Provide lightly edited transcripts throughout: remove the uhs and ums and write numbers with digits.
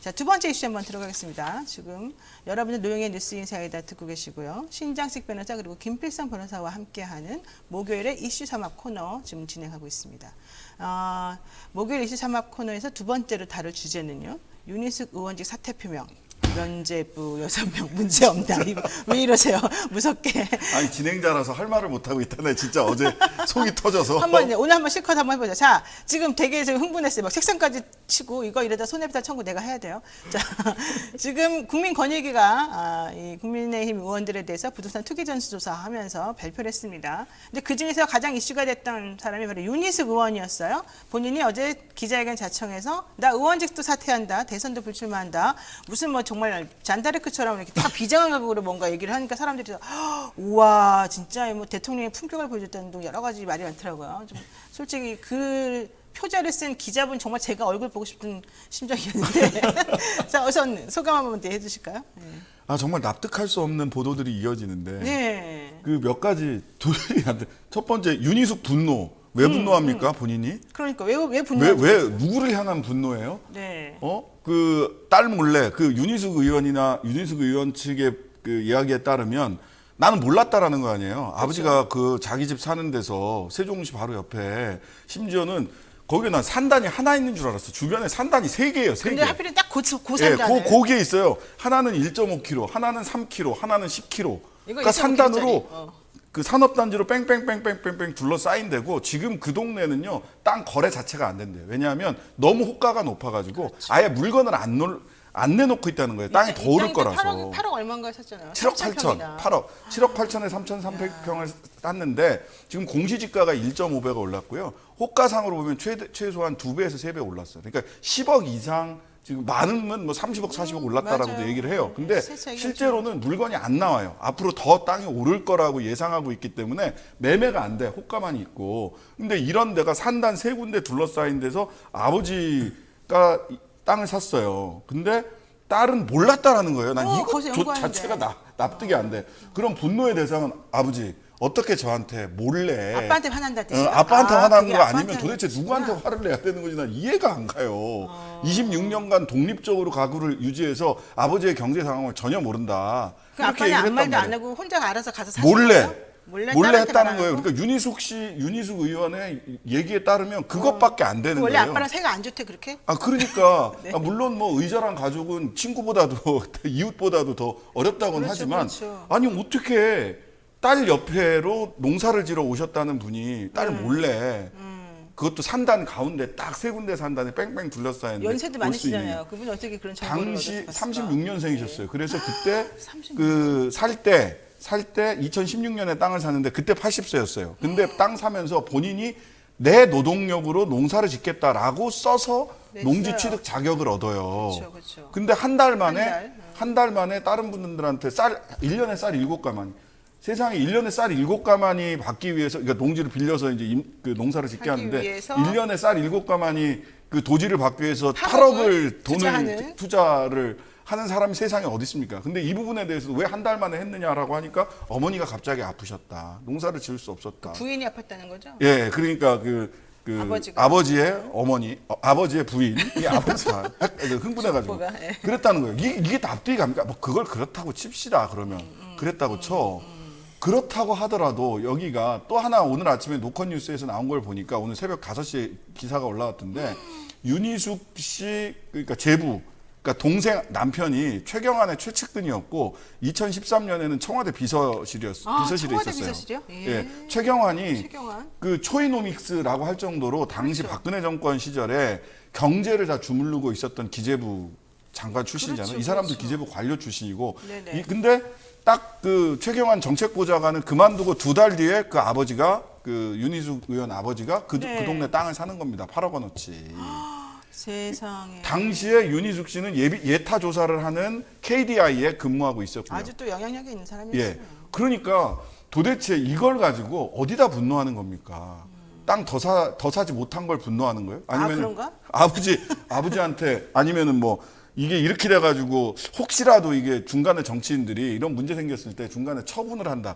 자, 두 번째 이슈 한번 들어가겠습니다. 지금 여러분들 노영의 뉴스 인사이다 듣고 계시고요. 신장식 변호사 그리고 김필성 변호사와 함께하는 목요일의 이슈 삼합 코너 지금 진행하고 있습니다. 목요일 이슈 삼합 코너에서 두 번째로 다룰 주제는요. 윤희숙 의원직 사퇴 표명. 면죄부 6명 문제 없다. 왜 이러세요? 무섭게. 아니 진행자라서 할 말을 못 하고 있다네. 진짜 어제 속이 터져서. 오늘 한번 실컷 한번 해보자. 자, 지금 되게 지금 흥분했어요. 막 책상까지 치고 이거 이러다 손해배상 청구 내가 해야 돼요. 자, 지금 국민권익위가 이 국민의힘 의원들에 대해서 부동산 투기 전수 조사하면서 발표를 했습니다. 근데 그 중에서 가장 이슈가 됐던 사람이 바로 윤희숙 의원이었어요. 본인이 어제 기자회견 자청해서 나 의원직도 사퇴한다, 대선도 불출마한다. 무슨 뭐 정말 잔다르크처럼 이렇게 다 비장한 각오로 뭔가 얘기를 하니까 사람들이 우와 진짜 뭐 대통령의 품격을 보여줬다는 등 여러 가지 말이 많더라고요. 좀 솔직히 그 표자를 쓴 기자분 정말 제가 얼굴 보고 싶은 심정이었는데 자 우선 소감 한번 해주실까요? 네. 정말 납득할 수 없는 보도들이 이어지는데 네. 그 몇 가지 도전이 안 돼. 첫 번째 윤희숙 분노. 왜 분노합니까 본인이? 그러니까 왜 분노? 왜 누구를 향한 분노예요? 네. 그 딸 몰래 그 윤희숙 의원 측의 그 이야기에 따르면 나는 몰랐다라는 거 아니에요. 그렇죠. 아버지가 그 자기 집 사는 데서 세종시 바로 옆에 심지어는 거기에 난 산단이 하나 있는 줄 알았어. 주변에 산단이 3개예요. 3개. 근데 하필은 딱 그 예, 산단을. 거기에 있어요. 하나는 1.5km, 하나는 3km, 하나는 10km. 그러니까 1.5km 산단으로 그 산업단지로 뺑뺑뺑뺑뺑뺑 둘러싸인 데고 지금 그 동네는요 땅 거래 자체가 안 된대요. 왜냐하면 너무 호가가 높아가지고 그렇죠. 아예 물건을 안 내놓고 있다는 거예요. 땅이 더 오를 거라서. 8억 얼마인가 샀잖아요. 7억 8천, 7억 8천에 3,300평을 땄는데 지금 공시지가가 1.5배가 올랐고요. 호가상으로 보면 최소한 2배에서 3배 올랐어요. 그러니까 10억 이상 지금 많으면 뭐 30억, 40억 올랐다라고도 맞아요. 얘기를 해요. 근데 세차 실제로는 물건이 안 나와요. 앞으로 더 땅이 오를 거라고 예상하고 있기 때문에 매매가 안 돼. 호가만 있고. 근데 이런 데가 산단 3군데 둘러싸인 데서 아버지가 땅을 샀어요. 근데 딸은 몰랐다라는 거예요. 난 거기서 이것 연구하는데. 자체가 납득이 안 돼. 그럼 분노의 대상은 아버지. 어떻게 저한테 몰래 아빠한테 화난다 뜻이야? 아빠한테 화난 그게 거 아니면 아빠한테 도대체 누구한테 그렇구나. 화를 내야 되는 건지 난 이해가 안 가요. 26년간 독립적으로 가구를 유지해서 아버지의 경제 상황을 전혀 모른다. 그 이렇게 아빠는 얘기를 아무 했단 말도 안 말이에요. 하고 혼자 알아서 가서 사신 몰래 거예요? 몰래 딸한테 했다는 말 거예요. 안 하고? 그러니까 윤희숙 의원의 얘기에 따르면 그것밖에 안 되는 원래 거예요. 아빠랑 사이가 안 좋대 그렇게? 그러니까 네. 물론 뭐 의자랑 가족은 친구보다도 이웃보다도 더 어렵다고는 그렇죠, 하지만 그렇죠. 아니 어떻게 딸 옆에로 농사를 지러 오셨다는 분이 딸 몰래 그것도 산단 가운데 딱 3군데 산단에 뺑뺑 둘러싸였는데 연세도 많으시잖아요. 그분이 어떻게 그런 정보를 당시 얻었을까? 36년생이셨어요. 그래서 그때 36 그 살 때 2016년에 땅을 샀는데 그때 80세였어요. 근데 땅 사면서 본인이 내 노동력으로 농사를 짓겠다라고 써서 네, 농지 써요. 취득 자격을 얻어요. 그렇죠, 그렇죠. 근데 한 달 만에 한 달? 다른 분들한테 1년에 쌀 7가마니 세상에 1년에 쌀 7가마니 받기 위해서 그러니까 농지를 빌려서 이제 그 농사를 짓게 하기 하는데 위해서 1년에 쌀 7가마니 그 도지를 받기 위해서 8억을 8억을 돈을 투자하는? 투자를 하는 사람이 세상에 어디 있습니까? 근데 이 부분에 대해서 왜 한 달 만에 했느냐라고 하니까 어머니가 갑자기 아프셨다. 농사를 지을 수 없었다. 부인이 아팠다는 거죠? 예, 그러니까 그 아버지가. 아버지의 어머니, 아버지의 부인이 아버지가 흥분해가지고 정보가, 예. 그랬다는 거예요. 이게 납득이 갑니까? 뭐 그걸 그렇다고 칩시다. 그러면 그랬다고 쳐. 그렇다고 하더라도 여기가 또 하나 오늘 아침에 노컷뉴스에서 나온 걸 보니까 오늘 새벽 5시에 기사가 올라왔던데 윤희숙 씨 그러니까 제부 그러니까 동생 남편이 최경환의 최측근이었고 2013년에는 청와대 비서실에 청와대 있었어요. 비서실이요? 예. 최경환이 최경환. 그 초이노믹스라고 할 정도로 당시 그렇죠. 박근혜 정권 시절에 경제를 다 주무르고 있었던 기재부 장관 출신이잖아요. 그렇죠, 이 사람도 그렇죠. 기재부 관료 출신이고 네네. 근데 딱 그 최경환 정책보좌관은 그만두고 2달 뒤에 그 아버지가 그 윤희숙 의원 아버지가 그 네. 동네 땅을 사는 겁니다. 8억 원어치. 세상에. 당시에 윤희숙 씨는 예타 조사를 하는 KDI에 근무하고 있었고요. 아주 또 영향력이 있는 사람이었어요. 예. 그러니까 도대체 이걸 가지고 어디다 분노하는 겁니까? 땅 더 사지 못한 걸 분노하는 거예요? 아니면 그런가? 아버지한테 아니면은 뭐 이게 이렇게 돼가지고 혹시라도 이게 중간에 정치인들이 이런 문제 생겼을 때 중간에 처분을 한다.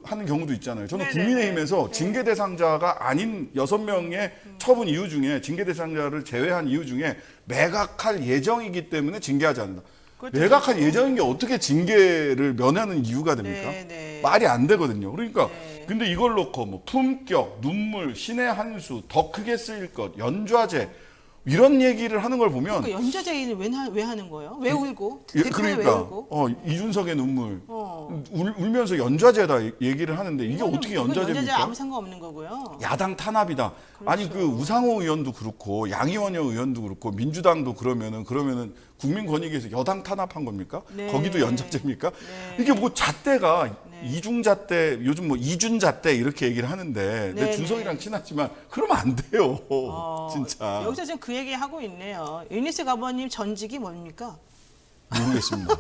하는 경우도 있잖아요. 저는 네네네. 국민의힘에서 징계 대상자가 아닌 6명의 처분 이유 중에 징계 대상자를 제외한 이유 중에 매각할 예정이기 때문에 징계하지 않는다. 그것도 매각할 예정인 게 어떻게 징계를 면하는 이유가 됩니까? 네. 말이 안 되거든요. 그러니까 네. 근데 이걸 놓고 뭐 품격, 눈물, 신의 한 수, 더 크게 쓰일 것, 연좌제 이런 얘기를 하는 걸 보면 그러니까 연좌제의는 왜 하는 거예요? 왜 울고? 예, 대표는 왜 그러니까 울고? 이준석의 눈물 어. 울면서 연좌제다 얘기를 하는데 이게 이거는- 어떻게 이건 연좌제 연좌제입니까? 아무 상관없는 거고요. 야당 탄압이다. 아니 그 그렇죠. 우상호 의원도 그렇고 양이원여 의원도 그렇고 민주당도 그러면은 국민권익위에서 여당 탄압한 겁니까? 네. 거기도 연좌제입니까? 네. 이게 뭐 잣대가 네. 이중잣대 요즘 뭐 이준잣대 이렇게 얘기를 하는데 내 네, 준석이랑 네. 친하지만 그러면 안 돼요. 진짜 여기서 지금 그 얘기 하고 있네요. 유니스 가버님 전직이 뭡니까? 모르겠습니다.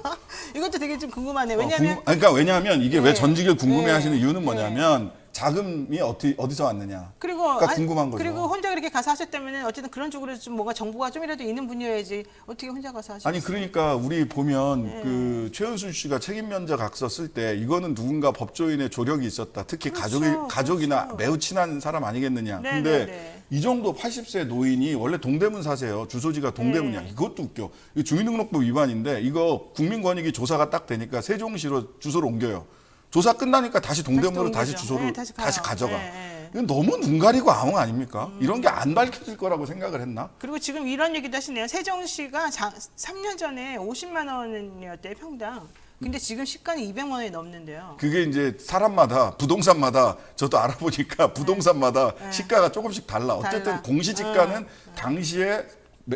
이것도 되게 좀 궁금하네요. 왜냐하면 왜냐하면 이게 왜 네. 전직을 궁금해하시는 네. 이유는 뭐냐면 자금이 어디서 왔느냐. 그리고 그러니까 궁금한 거죠. 그리고 혼자 그렇게 가서 하셨다면 어쨌든 그런 쪽으로 좀 뭔가 정보가 좀이라도 있는 분이어야지 어떻게 혼자 가서 하셨어요? 아니 그러니까 우리 보면 네. 그 최은순 씨가 책임 면제 각서 쓸 때 이거는 누군가 법조인의 조력이 있었다. 특히 그렇죠. 가족이나 그렇죠. 매우 친한 사람 아니겠느냐. 네, 근데 네. 이 정도 80세 노인이 원래 동대문 사세요. 주소지가 동대문이야. 이것도 웃겨. 이거 주민등록법 위반인데 이거 국민권익위 조사가 딱 되니까 세종시로 주소를 옮겨요. 조사 끝나니까 다시 동대문으로 다시 옮기죠. 주소를 네, 다시 가요. 가져가. 네, 네. 이건 너무 눈 가리고 아웅 아닙니까? 이런 게 안 밝혀질 거라고 생각을 했나? 그리고 지금 이런 얘기도 하시네요. 세종시가 3년 전에 50만 원이었대요, 평당. 근데 지금 시가는 200만 원이 넘는데요. 그게 이제 사람마다 부동산마다 저도 알아보니까 부동산마다 시가가 조금씩 달라. 어쨌든 달라. 공시지가는 당시에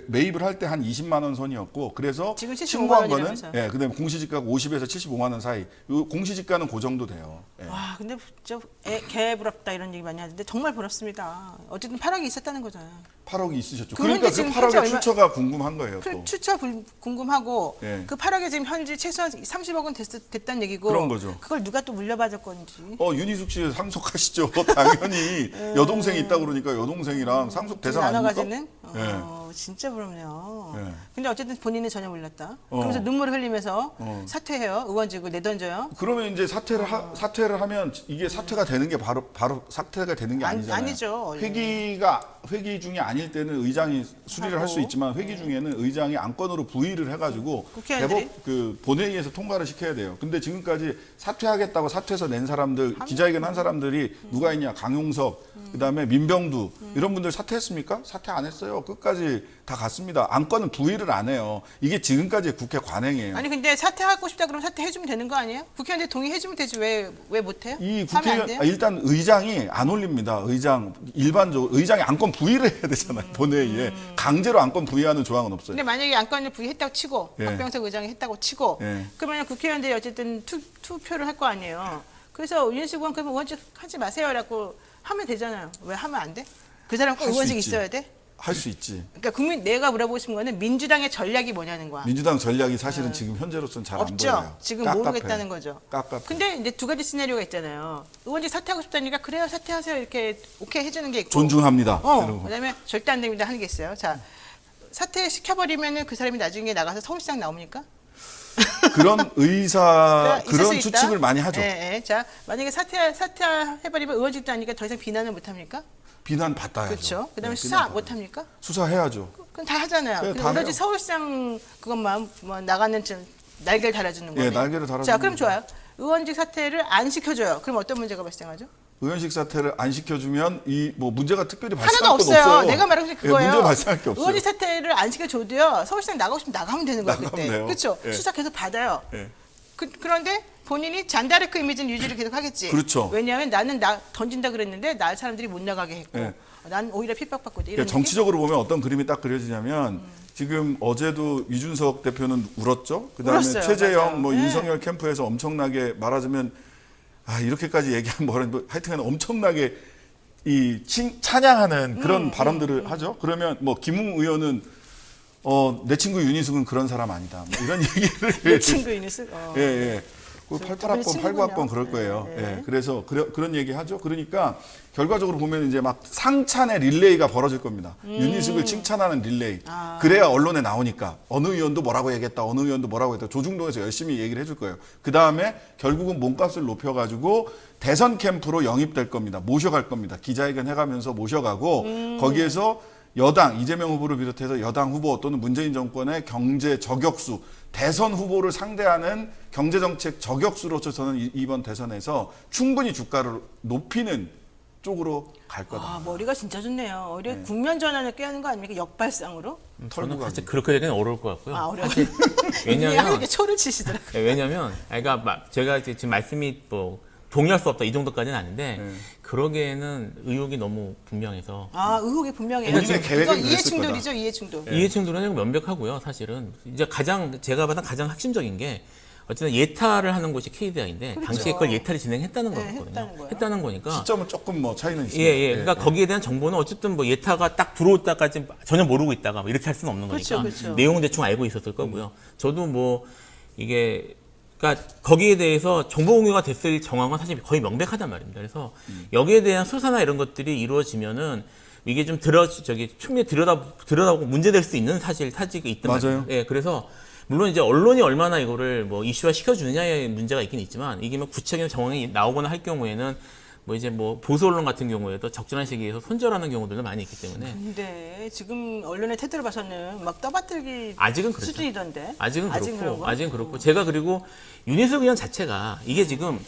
매입을 할 때 한 20만 원 선이었고 그래서 지금 75만 신고한 거는 원이라면서요. 예, 그다음에 공시지가가 50에서 75만 원 사이. 요 공시지가는 그 정도 돼요. 예. 와, 근데 개 부럽다 이런 얘기 많이 하는데 정말 부럽습니다. 어쨌든 8억이 있었다는 거잖아요. 8억이 있으셨죠. 그런데 그러니까 그 지금 8억의 현재 얼마- 출처가 궁금한 거예요. 또. 추처 궁금하고 예. 그 8억에 지금 현재 최소한 30억은 됐다는 얘기고 그런 거죠. 그걸 누가 또 물려받을 건지. 윤희숙 씨 상속하시죠. 당연히 여동생이 있다 그러니까 여동생이랑 상속 대상 나눠 아닙니까? 가지는? 예. 진짜 부럽네요. 예. 근데 어쨌든 본인은 전혀 몰랐다. 그러면서 눈물을 흘리면서 사퇴해요. 의원직을 내던져요. 그러면 이제 사퇴를 하면 이게 사퇴가 되는 게 바로 사퇴가 되는 게 아니잖아요. 아니죠. 회기 중에 아닐 때는 의장이 수리를 할 수 하고. 있지만 회기 중에는 의장이 안건으로 부의를 해가지고 국회의원들이? 대법 그 본회의에서 통과를 시켜야 돼요. 근데 지금까지 사퇴하겠다고 사퇴해서 낸 사람들 기자회견 한 사람들이 누가 있냐? 강용석, 그다음에 민병두 이런 분들 사퇴했습니까? 사퇴 안 했어요. 끝까지 다 갔습니다. 안건은 부의를 안 해요. 이게 지금까지 국회 관행이에요. 아니 근데 사퇴하고 싶다 그러면 사퇴해주면 되는 거 아니에요? 국회의원들 동의해주면 되지 왜 못해요? 이 하면 안 국회의원 돼요? 일단 의장이 안 올립니다. 일반적으로 의장이 안건 부의를 해야 되잖아요. 본회의에 강제로 안건 부의하는 조항은 없어요. 근데 만약에 안건을 부의했다고 치고 예. 박병석 의장이 했다고 치고 예. 그러면 국회의원들이 어쨌든 투표를 할 거 아니에요. 그래서 윤희숙 의원 그러면 의원직 하지 마세요라고 하면 되잖아요. 왜 하면 안 돼? 그 사람 꼭 할수 의원직 있지. 있어야 돼? 할 수 있지. 그러니까 내가 물어보고 싶은 거는 민주당의 전략이 뭐냐는 거야. 민주당 전략이 사실은 지금 현재로서는 잘 안 보여요. 없죠. 지금 모르겠다는 거죠. 깝깝해. 근데 이제 두 가지 시나리오가 있잖아요. 의원직 사퇴하고 싶다니까 그래요 사퇴하세요 이렇게 오케이 해주는 게 있고. 존중합니다. 이런 거. 그다음에 절대 안 됩니다 하는 게 있어요. 자 사퇴 시켜버리면은 그 사람이 나중에 나가서 서울시장 나옵니까? 그런 있을 그런 수 있다? 추측을 많이 하죠. 예, 예. 자 만약에 사퇴해버리면 의원직도 아니까 더 이상 비난을 못 합니까? 비난 받아야죠. 그렇죠. 그다음에 네, 수사 비난 못 받아요. 합니까? 수사해야죠. 그건 다 하잖아요. 네, 근데 다 오로지 해요. 서울시장 그것만 뭐 나가는 날개를 달아주는 예, 거예요. 날개를 달아주는 자, 그럼 거죠. 좋아요. 의원직 사퇴를 안 시켜줘요. 그럼 어떤 문제가 발생하죠? 의원식 사퇴를 안 시켜주면 이 뭐 문제가 특별히 하나도 발생할 건 없어요. 없어요. 내가 말한 게 그거예요. 문제가 발생할 게 없어요. 의원직 사퇴를 안 시켜줘도요. 서울시장 나가고 싶으면 나가면 되는 거예요. 나가면 그때. 돼요. 그렇죠. 예. 수사 계속 받아요. 예. 그런데 본인이 잔다르크 이미지는 유지를 계속 하겠지. 그렇죠. 왜냐하면 나는 던진다 그랬는데 나 사람들이 못 나가게 했고 예. 난 오히려 핍박받고 있다. 이런 그러니까 정치적으로 보면 어떤 그림이 딱 그려지냐면 지금 어제도 이준석 대표는 울었죠. 그다음에 울었어요. 최재형 맞아요. 뭐 네. 윤석열 캠프에서 엄청나게 말하자면 이렇게까지 얘기하면 뭐라는 하여튼 엄청나게 찬양하는 그런 발언들을 하죠. 그러면 뭐 김웅 의원은 내 친구 윤희숙은 그런 사람 아니다. 뭐 이런 얘기를 내 친구 이니스. 예, 예. 그 저분이 88학번, 친구군요. 89학번 그럴 거예요. 네. 예. 그래서 그런 얘기 하죠. 그러니까 결과적으로 보면 이제 막 상찬의 릴레이가 벌어질 겁니다. 윤희숙을 칭찬하는 릴레이. 그래야 언론에 나오니까 어느 의원도 뭐라고 얘기했다. 어느 의원도 뭐라고 했다. 조중동에서 열심히 얘기를 해줄 거예요. 그 다음에 결국은 몸값을 높여가지고 대선 캠프로 영입될 겁니다. 모셔갈 겁니다. 기자회견 해가면서 모셔가고 거기에서 여당 이재명 후보를 비롯해서 여당 후보 또는 문재인 정권의 경제 저격수 대선 후보를 상대하는 경제정책 저격수로서 저는 이번 대선에서 충분히 주가를 높이는 쪽으로 갈 거다. 아, 머리가 진짜 좋네요. 오히려 국면 전환을 꾀하는 거 아닙니까? 역발상으로? 저는 사실 그렇게 되기는 어려울 것 같고요. 아, 어려워. 왜냐면 이렇게 초를 치시더라고요. 왜냐면 그러니까 제가 지금 말씀이 뭐 동의할 수 없다 이 정도까지는 아닌데 그러기에는 의혹이 너무 분명해서 아, 의혹이 분명해요. 본인의 계획은 이거 그랬을 이해충돌이죠, 이해충돌. 이해충돌은 명백하고요. 사실은 이제 제가 봤던 가장 핵심적인 게 어쨌든 예타를 하는 곳이 KDI인데 그렇죠. 당시에 그걸 예타를 진행했다는 네, 거거든요. 했다는 거예요. 했다는 거니까. 시점은 조금 뭐 차이는 있습니다. 예. 그러니까 거기에 대한 정보는 어쨌든 뭐 예타가 딱 들어올 때까지 전혀 모르고 있다가 뭐 이렇게 할 수는 없는 그렇죠, 거니까. 그렇죠. 내용은 대충 알고 있었을 거고요. 저도 뭐 이게 그러니까 거기에 대해서 정보 공유가 됐을 정황은 사실 거의 명백하단 말입니다. 그래서 여기에 대한 수사나 이런 것들이 이루어지면은 이게 좀 충분히 들여다보고 문제될 수 있는 사직이 있단 맞아요. 말이에요. 예, 그래서 물론 이제 언론이 얼마나 이거를 뭐 이슈화 시켜주느냐의 문제가 있긴 있지만 이게 뭐 구체적인 정황이 나오거나 할 경우에는 뭐 이제 뭐 보수 언론 같은 경우에도 적절한 시기에서 손절하는 경우들도 많이 있기 때문에 근데 지금 언론의 태도를 봐서는 막 떠받들기 아직은 그렇죠. 수준이던데. 아직은 그런 그렇고 거? 아직은 그렇고 제가 그리고 윤희석 의원 자체가 이게 지금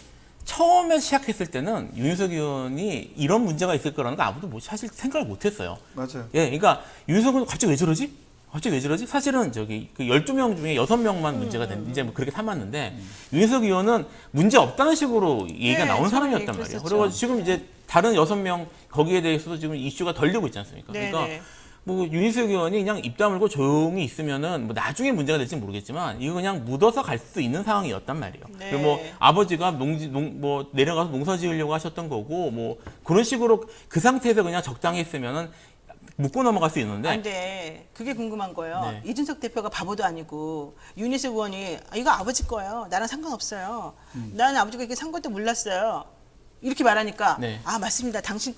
처음에 시작했을 때는 윤희석 의원이 이런 문제가 있을 거라는 거 아무도 뭐 사실 생각을 못했어요. 맞아요. 예, 그러니까 윤희석 의원 갑자기 왜 저러지? 갑자기 왜 저러지? 사실은 그 12명 중에 6명만 문제가 된, 이제 뭐 그렇게 삼았는데, 윤희석 의원은 문제 없다는 식으로 얘기가 네, 나온 처음에 사람이었단 말이에요. 그랬었죠. 그래가지고 지금 이제 다른 6명 거기에 대해서도 지금 이슈가 덜 되고 있지 않습니까? 네, 그러니까 네. 뭐 윤희석 의원이 그냥 입 다물고 조용히 있으면은 뭐 나중에 문제가 될지 모르겠지만 이거 그냥 묻어서 갈 수 있는 상황이었단 말이에요. 네. 그리고 뭐 아버지가 뭐 내려가서 농사 지으려고 하셨던 거고 뭐 그런 식으로 그 상태에서 그냥 적당히 했으면은 묻고 넘어갈 수 있는데. 근데 그게 궁금한 거예요. 네. 이준석 대표가 바보도 아니고 윤희석 의원이 이거 아버지 거예요. 나랑 상관없어요. 나는 아버지가 이렇게 산 것도 몰랐어요. 이렇게 말하니까 네. 아 맞습니다. 당신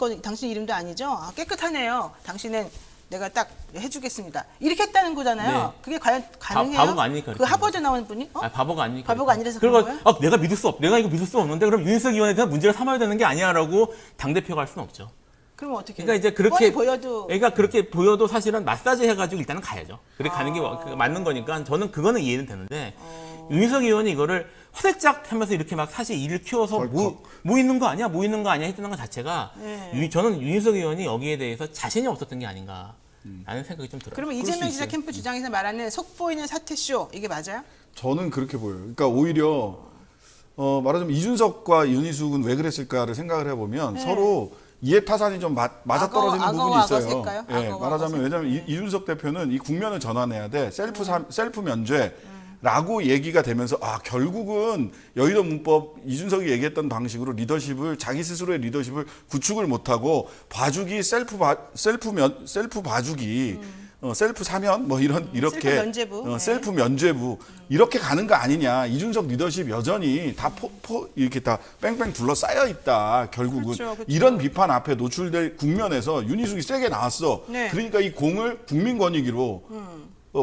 이름도 아니죠? 아, 깨끗하네요. 당신은 내가 딱 해주겠습니다. 이렇게 했다는 거잖아요. 네. 그게 과연 가능해요? 바보가 아니니까 그 그렇게 하버드 나오는 분이? 어? 바보가 아니니까. 바보가 아니라서 그리고 그런 거예요? 내가 내가 이거 믿을 수 없는데 그럼 윤희석 의원에 대한 문제를 삼아야 되는 게 아니야라고 당 대표가 할 수는 없죠. 그러면 어떻게? 그러니까 이제 뻔히 그렇게 보여도 그러니까 그렇게 보여도 사실은 마사지 해가지고 일단은 가야죠. 그렇게 가는 게 맞는 거니까 저는 그거는 이해는 되는데 윤희석 의원이 이거를 화들짝 하면서 이렇게 막 사실 일을 키워서 뭐 있는 거 아니야? 뭐 있는 거 아니야? 했던 것 자체가 네. 저는 윤희석 의원이 여기에 대해서 자신이 없었던 게 아닌가 라는 생각이 좀 들어요. 그러면 그럴 이재명 수 지사 있어요. 캠프 주장에서 말하는 속보이는 사퇴쇼 이게 맞아요? 저는 그렇게 보여요. 그러니까 오히려 말하자면 이준석과 윤희숙은 왜 그랬을까를 생각을 해보면 서로 이해타산이 좀 맞아떨어지는 악어, 부분이 악어 있어요. 악어일까요? 예, 악어, 말하자면 악어 왜냐하면 이준석 대표는 이 국면을 전환해야 돼. 셀프 면죄라고 얘기가 되면서 결국은 여의도 문법 이준석이 얘기했던 방식으로 리더십을 자기 스스로의 리더십을 구축을 못하고 봐주기 셀프 봐주기 셀프 사면 뭐 이렇게 셀프 면죄부. 네. 셀프 면죄부 이렇게 가는 거 아니냐. 이준석 리더십 여전히 다 이렇게 다 뺑뺑 둘러싸여 있다. 결국은 그렇죠. 이런 비판 앞에 노출될 국면에서 윤희숙이 세게 나왔어. 네. 그러니까 이 공을 국민권익위로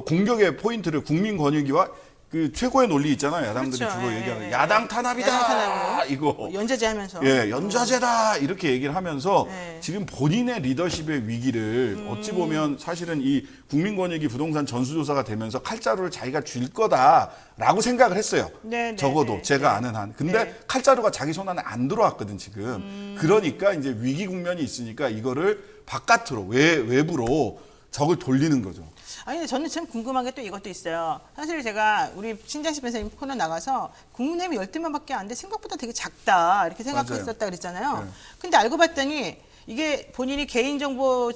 공격의 포인트를 국민권익위와 그 최고의 논리 있잖아요. 야당들이 그렇죠. 주로 예, 얘기하는 예, 야당 탄압이다. 야당 탄압으로. 이거 연좌제 하면서. 예, 연좌제다 이렇게 얘기를 하면서 네. 지금 본인의 리더십의 위기를 어찌 보면 사실은 이 국민권익위 부동산 전수조사가 되면서 칼자루를 자기가 쥘 거다라고 생각을 했어요. 네, 네, 적어도 네, 제가 네. 아는 한. 근데 네. 칼자루가 자기 손 안에 안 들어왔거든 지금. 그러니까 이제 위기 국면이 있으니까 이거를 바깥으로 외부로 적을 돌리는 거죠. 아니 근데 저는 참 궁금한 게 또 이것도 있어요. 사실 제가 우리 신장식 변호사님 코너 나가서 국민의힘이 12명밖에 안 돼 생각보다 되게 작다 이렇게 생각했었다 그랬잖아요. 네. 근데 알고 봤더니 이게 본인이 개인정보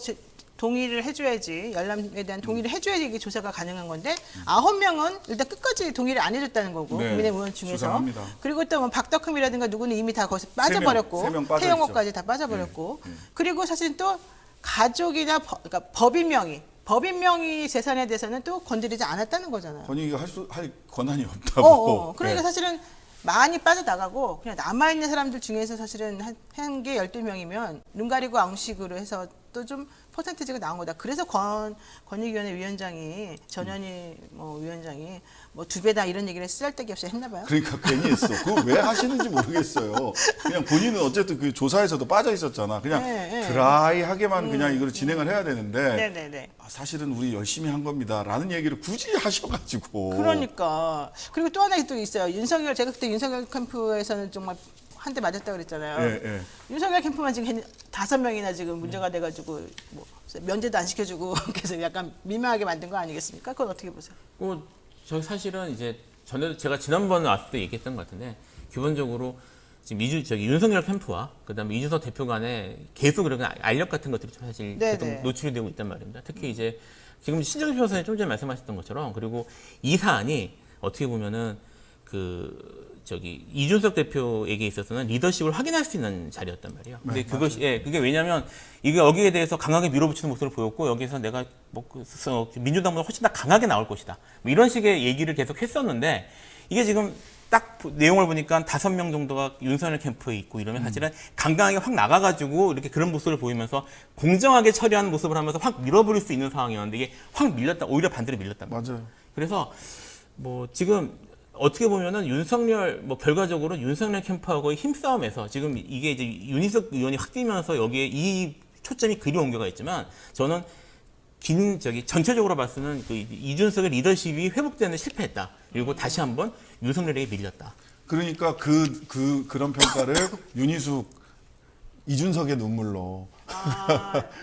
동의를 해줘야지 열람에 대한 동의를 해줘야지 이게 조사가 가능한 건데 9명은 일단 끝까지 동의를 안 해줬다는 거고 네, 국민의힘 의원 중에서 수상합니다. 그리고 또 뭐 박덕흠이라든가 누구는 이미 다 거기서 빠져버렸고 세 명 빠져 태영호까지 다 빠져버렸고 그리고 사실 또 가족이나 그러니까 법인 명의 재산에 대해서는 또 건드리지 않았다는 거잖아요. 권익위가 할 권한이 없다고. 그러니까 예. 사실은 많이 빠져나가고 그냥 남아있는 사람들 중에서 사실은 한 게 12명이면 눈 가리고 아웅식으로 해서 또 좀 퍼센티지가 나온 거다. 그래서 권익위원회 위원장이 전현희 위원장이 뭐 2배다 이런 얘기를 쓰잘데기 없이 했나 봐요. 그러니까 괜히 했어. 그거 왜 하시는지 모르겠어요. 그냥 본인은 어쨌든 그 조사에서도 빠져 있었잖아. 그냥 네. 드라이하게만 그냥 이걸 진행을 해야 되는데 네네네. 사실은 우리 열심히 한 겁니다라는 얘기를 굳이 하셔가지고. 그러니까 그리고 또 하나 또 있어요. 윤석열 제가 그때 윤석열 캠프에서는 정말 한 대 맞았다 그랬잖아요. 예, 예. 윤석열 캠프만 지금 5명이나 지금 문제가 돼가지고 뭐 면제도 안 시켜주고 그래서 약간 민망하게 만든 거 아니겠습니까? 그건 어떻게 보세요? 저 사실은 이제 전에도 제가 지난번에 왔을 때 얘기했던 것 같은데 기본적으로 지금 윤석열 캠프와 그다음에 이준석 대표 간에 계속 그런 알력 같은 것들이 좀 사실 네네. 계속 노출이 되고 있단 말입니다. 특히 이제 지금 신정희 변호사님 좀 전에 말씀하셨던 것처럼 그리고 이 사안이 어떻게 보면은 이준석 대표에게 있어서는 리더십을 확인할 수 있는 자리였단 말이에요. 근데 그게 왜냐하면 이게 여기에 대해서 강하게 밀어붙이는 모습을 보였고 여기서 내가 민주당보다 훨씬 더 강하게 나올 것이다. 뭐 이런 식의 얘기를 계속 했었는데 이게 지금 딱 내용을 보니까 5명 정도가 윤석열 캠프에 있고 이러면 사실은 강강하게 확 나가가지고 이렇게 그런 모습을 보이면서 공정하게 처리하는 모습을 하면서 확 밀어버릴 수 있는 상황이었는데 이게 확 밀렸다, 오히려 반대로 밀렸단 말이에요. 맞아요. 그래서 지금 어떻게 보면은 결과적으로 윤석열 캠프하고의 힘싸움에서 지금 이게 이제 윤희석 의원이 확 뛰면서 여기에 이 초점이 그리 옮겨가 있지만 저는 전체적으로 봤을 때는 이준석의 리더십이 회복되는 데 실패했다. 그리고 다시 한번 윤석열에게 밀렸다. 그러니까 그런 평가를 윤희숙, 이준석의 눈물로.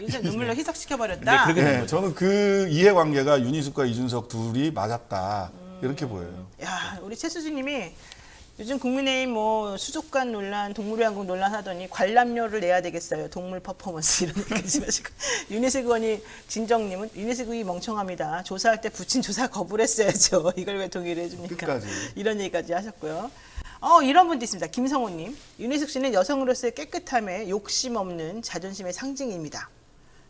윤석 눈물로 희석시켜버렸다. 네, 저는 그 이해관계가 윤희숙과 이준석 둘이 맞았다. 이렇게 보여요. 야, 우리 최수진님이 요즘 국민의힘 수족관 논란, 동물의왕국 논란 하더니 관람료를 내야 되겠어요. 동물 퍼포먼스 이런 얘기까지 하시고 윤희석 의원이 진정님은 윤희석 의원이 멍청합니다. 조사할 때 부친 조사 거부를 했어야죠. 이걸 왜 동의를 해줍니까? 끝까지. 이런 얘기까지 하셨고요. 이런 분도 있습니다. 김성호님, 윤희석 씨는 여성으로서의 깨끗함에 욕심 없는 자존심의 상징입니다.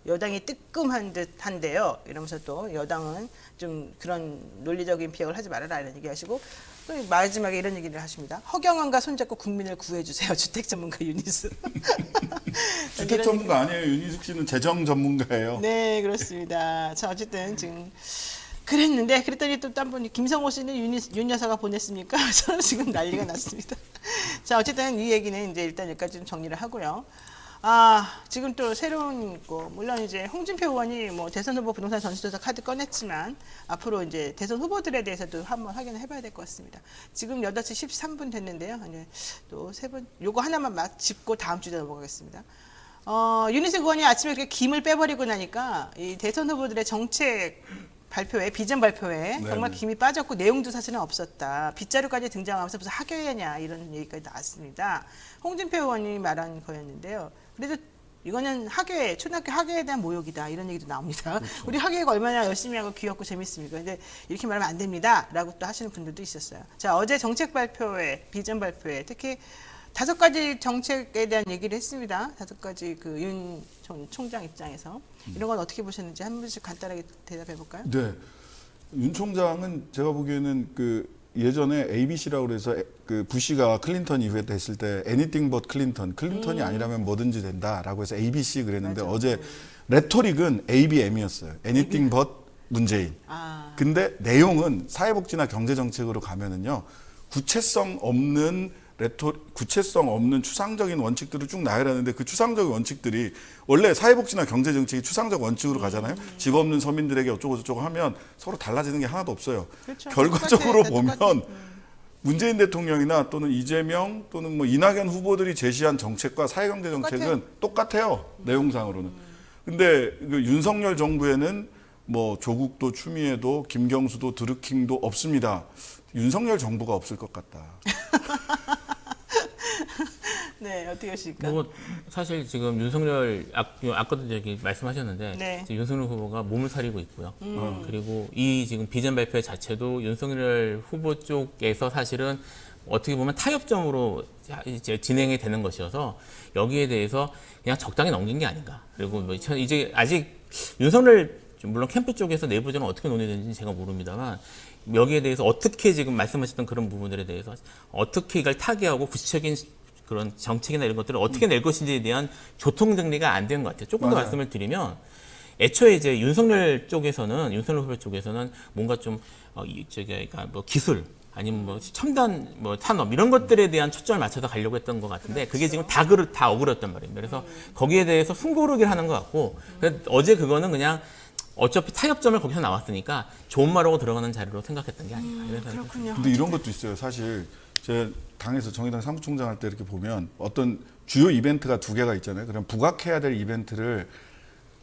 여당이 뜨끔한 듯한데요. 이러면서 또 여당은 좀 그런 논리적인 비약을 하지 말아라 이런 얘기하시고 또 마지막에 이런 얘기를 하십니다. 허경환과 손잡고 국민을 구해주세요. 주택 전문가 윤희숙. 주택 전문가 아니에요. 윤희숙 씨는 재정 전문가예요. 네, 그렇습니다. 자, 어쨌든 지금 그랬는데 그랬더니 또 딴 분이 김성호 씨는 윤 여사가 보냈습니까? 저는 지금 난리가 났습니다. 자, 어쨌든 이 얘기는 이제 일단 여기까지 좀 정리를 하고요. 지금 또 새로운 거 물론 이제 홍준표 의원이 대선 후보 부동산 전수조사 카드 꺼냈지만 앞으로 이제 대선 후보들에 대해서도 한번 확인을 해봐야 될 것 같습니다. 지금 8시 13분 됐는데요. 이제 또 3분 요거 하나만 짚고 다음 주제 넘어가겠습니다. 윤희석 의원이 아침에 이렇게 김을 빼버리고 나니까 이 대선 후보들의 정책 발표회, 비전 발표회 정말 김이 빠졌고 내용도 사실은 없었다. 빗자루까지 등장하면서 무슨 학예회냐 이런 얘기까지 나왔습니다. 홍준표 의원이 말한 거였는데요. 그래도 이거는 초등학교 학예에 대한 모욕이다 이런 얘기도 나옵니다. 그렇죠. 우리 학예가 얼마나 열심히 하고 귀엽고 재밌습니까? 근데 이렇게 말하면 안 됩니다. 라고 또 하시는 분들도 있었어요. 자, 어제 정책 발표회, 비전 발표회 특히 5가지 정책에 대한 얘기를 했습니다. 5가지 윤 전 총장 입장에서 이런 건 어떻게 보셨는지 한 분씩 간단하게 대답해 볼까요? 네, 윤 총장은 제가 보기에는 예전에 ABC라고 그래서 부시가 클린턴 이후에 했을 때 anything but 클린턴이 아니라면 뭐든지 된다라고 해서 ABC 그랬는데 맞아. 어제 레토릭은 ABM이었어요. anything but 문재인. 근데 내용은 사회복지나 경제정책으로 가면은요 구체성 없는 추상적인 원칙들을 쭉 나열하는데 그 추상적인 원칙들이 원래 사회복지나 경제정책이 추상적 원칙으로 가잖아요. 집 없는 서민들에게 어쩌고 하면 서로 달라지는 게 하나도 없어요. 그렇죠. 결과적으로 똑같아. 보면 문재인 대통령이나 또는 이재명 또는 이낙연 후보들이 제시한 정책과 사회경제정책은 똑같아요. 내용상으로는. 근데 윤석열 정부에는 조국도 추미애도 김경수도 드루킹도 없습니다. 윤석열 정부가 없을 것 같다. 네, 어떻게 하실까? 사실 지금 윤석열 아까도 말씀하셨는데 네. 지금 윤석열 후보가 몸을 사리고 있고요. 그리고 이 지금 비전 발표 자체도 윤석열 후보 쪽에서 사실은 어떻게 보면 타협점으로 이제 진행이 되는 것이어서 여기에 대해서 그냥 적당히 넘긴 게 아닌가. 그리고 이제 아직 윤석열 물론 캠프 쪽에서 내부적으로 어떻게 논의되는지 제가 모릅니다만 여기에 대해서 어떻게 지금 말씀하셨던 그런 부분들에 대해서 어떻게 이걸 타개하고 구체적인 그런 정책이나 이런 것들을 어떻게 낼 것인지에 대한 교통 정리가 안 된 것 같아요. 조금 더 맞아요. 말씀을 드리면 애초에 이제 윤석열 후보 쪽에서는 뭔가 좀 그러니까 뭐 기술 아니면 뭐 첨단 뭐 산업 이런 것들에 대한 초점을 맞춰서 가려고 했던 것 같은데 그게 지금 다 어그렸단 말입니다. 그래서 거기에 대해서 숨고르기를 하는 것 같고 어제 그거는 그냥 어차피 타협점을 거기서 나왔으니까 좋은 말하고 들어가는 자리로 생각했던 게 아닌가. 이런 생각이 그렇군요. 근데 이런 것도 있어요. 사실 제 당에서 정의당 사무총장 할 때 이렇게 보면 어떤 주요 이벤트가 2개가 있잖아요. 그럼 부각해야 될 이벤트를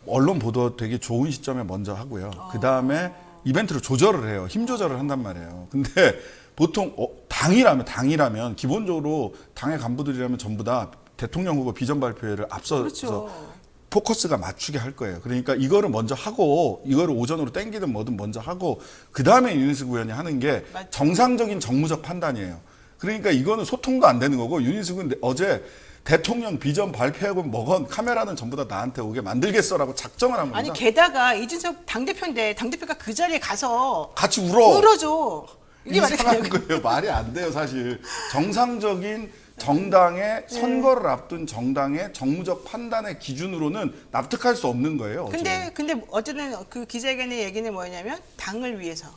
언론 보도 되게 좋은 시점에 먼저 하고요. 그 다음에 이벤트를 조절을 해요. 힘 조절을 한단 말이에요. 근데 보통 당이라면 기본적으로 당의 간부들이라면 전부 다 대통령 후보 비전 발표회를 앞서서 그렇죠. 포커스가 맞추게 할 거예요. 그러니까 이거를 먼저 하고 이거를 오전으로 땡기든 뭐든 먼저 하고 그 다음에 윤희숙 의원이 하는 게 맞죠. 정상적인 정무적 판단이에요. 그러니까 이거는 소통도 안 되는 거고 윤희숙은 어제 대통령 비전 발표하고 뭐건 카메라는 전부 다 나한테 오게 만들겠어라고 작정을 한 겁니다. 아니 게다가 이준석 당대표인데 당대표가 그 자리에 가서 같이 울어. 울어줘. 이게 말이 이상한 되냐고. 거예요. 말이 안 돼요, 사실. 정상적인 정당의 선거를 앞둔 정당의 정무적 판단의 기준으로는 납득할 수 없는 거예요. 어제. 근데 어쨌든 그 기자회견의 얘기는 뭐냐면 당을 위해서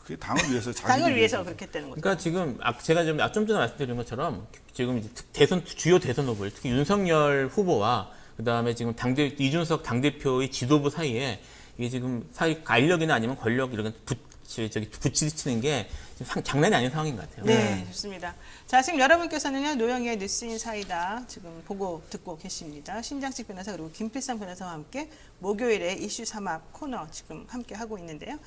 그게 당을 위해서 당을 위해서 그렇게 했다는 거죠. 그러니까 지금 제가 좀 전에 말씀드린 것처럼 지금 이제 주요 대선 후보들 특히 윤석열 후보와 그다음에 지금 이준석 당대표의 지도부 사이에 이게 지금 사회 알력이나 아니면 권력 이런 부딪히는 게 지금 장난이 아닌 상황인 것 같아요. 네, 좋습니다. 자, 지금 여러분께서는요, 노영희의 뉴스인 사이다 지금 보고 듣고 계십니다. 신장식 변호사 그리고 김필상 변호사와 함께 목요일에 이슈 삼합 코너 지금 함께 하고 있는데요.